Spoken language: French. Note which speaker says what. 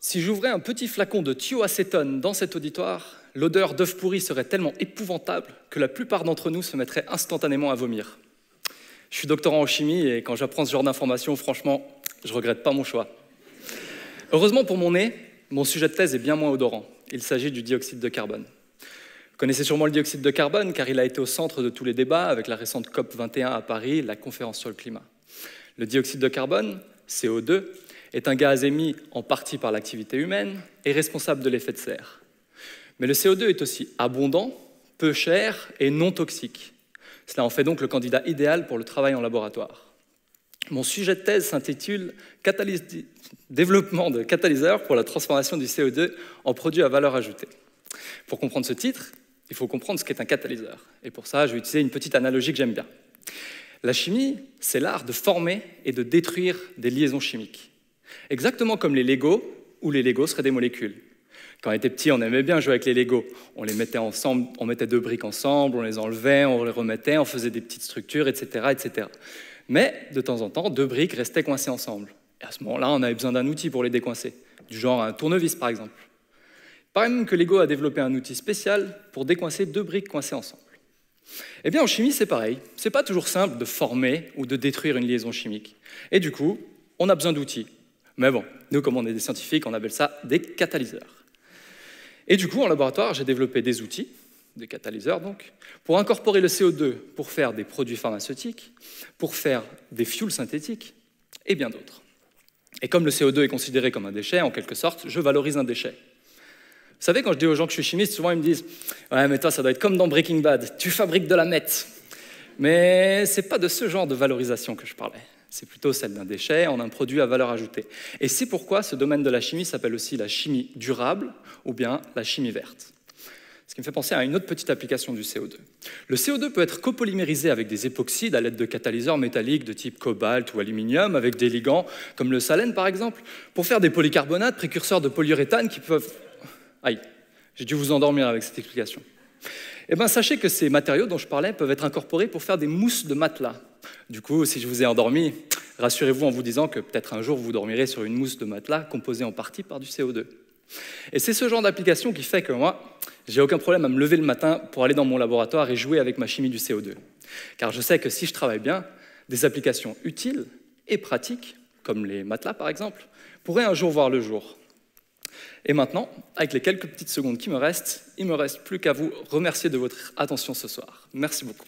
Speaker 1: Si j'ouvrais un petit flacon de thioacétone dans cet auditoire, l'odeur d'œuf pourri serait tellement épouvantable que la plupart d'entre nous se mettraient instantanément à vomir. Je suis doctorant en chimie et quand j'apprends ce genre d'informations, franchement, je regrette pas mon choix. Heureusement pour mon nez, mon sujet de thèse est bien moins odorant. Il s'agit du dioxyde de carbone. Vous connaissez sûrement le dioxyde de carbone car il a été au centre de tous les débats avec la récente COP21 à Paris, la conférence sur le climat. Le dioxyde de carbone, CO2, est un gaz émis en partie par l'activité humaine et responsable de l'effet de serre. Mais le CO2 est aussi abondant, peu cher et non toxique. Cela en fait donc le candidat idéal pour le travail en laboratoire. Mon sujet de thèse s'intitule « Développement de catalyseurs pour la transformation du CO2 en produit à valeur ajoutée ». Pour comprendre ce titre, il faut comprendre ce qu'est un catalyseur. Et pour ça, je vais utiliser une petite analogie que j'aime bien. La chimie, c'est l'art de former et de détruire des liaisons chimiques. Exactement comme les Legos, où les Legos seraient des molécules. Quand on était petit, on aimait bien jouer avec les Legos. On les mettait ensemble, on mettait deux briques ensemble, on les enlevait, on les remettait, on faisait des petites structures, etc., etc. Mais, de temps en temps, deux briques restaient coincées ensemble. Et à ce moment-là, on avait besoin d'un outil pour les décoincer, du genre un tournevis, par exemple. Il paraît même que Lego a développé un outil spécial pour décoincer deux briques coincées ensemble. Eh bien, en chimie, c'est pareil. C'est pas toujours simple de former ou de détruire une liaison chimique. Et du coup, on a besoin d'outils. Mais bon, nous, comme on est des scientifiques, on appelle ça des catalyseurs. Et du coup, en laboratoire, j'ai développé des outils, des catalyseurs donc, pour incorporer le CO2 pour faire des produits pharmaceutiques, pour faire des fuels synthétiques et bien d'autres. Et comme le CO2 est considéré comme un déchet, en quelque sorte, je valorise un déchet. Vous savez, quand je dis aux gens que je suis chimiste, souvent ils me disent « Ouais, mais toi, ça doit être comme dans Breaking Bad, tu fabriques de la meth ». Mais ce n'est pas de ce genre de valorisation que je parlais. C'est plutôt celle d'un déchet en un produit à valeur ajoutée. Et c'est pourquoi ce domaine de la chimie s'appelle aussi la chimie durable ou bien la chimie verte. Ce qui me fait penser à une autre petite application du CO2. Le CO2 peut être copolymérisé avec des époxydes à l'aide de catalyseurs métalliques de type cobalt ou aluminium, avec des ligands comme le salène par exemple, pour faire des polycarbonates précurseurs de polyuréthane qui peuvent... Aïe, j'ai dû vous endormir avec cette explication. Eh bien, sachez que ces matériaux dont je parlais peuvent être incorporés pour faire des mousses de matelas. Du coup, si je vous ai endormi, rassurez-vous en vous disant que peut-être un jour vous dormirez sur une mousse de matelas composée en partie par du CO2. Et c'est ce genre d'application qui fait que moi, j'ai aucun problème à me lever le matin pour aller dans mon laboratoire et jouer avec ma chimie du CO2. Car je sais que si je travaille bien, des applications utiles et pratiques, comme les matelas par exemple, pourraient un jour voir le jour. Et maintenant, avec les quelques petites secondes qui me restent, il ne me reste plus qu'à vous remercier de votre attention ce soir. Merci beaucoup.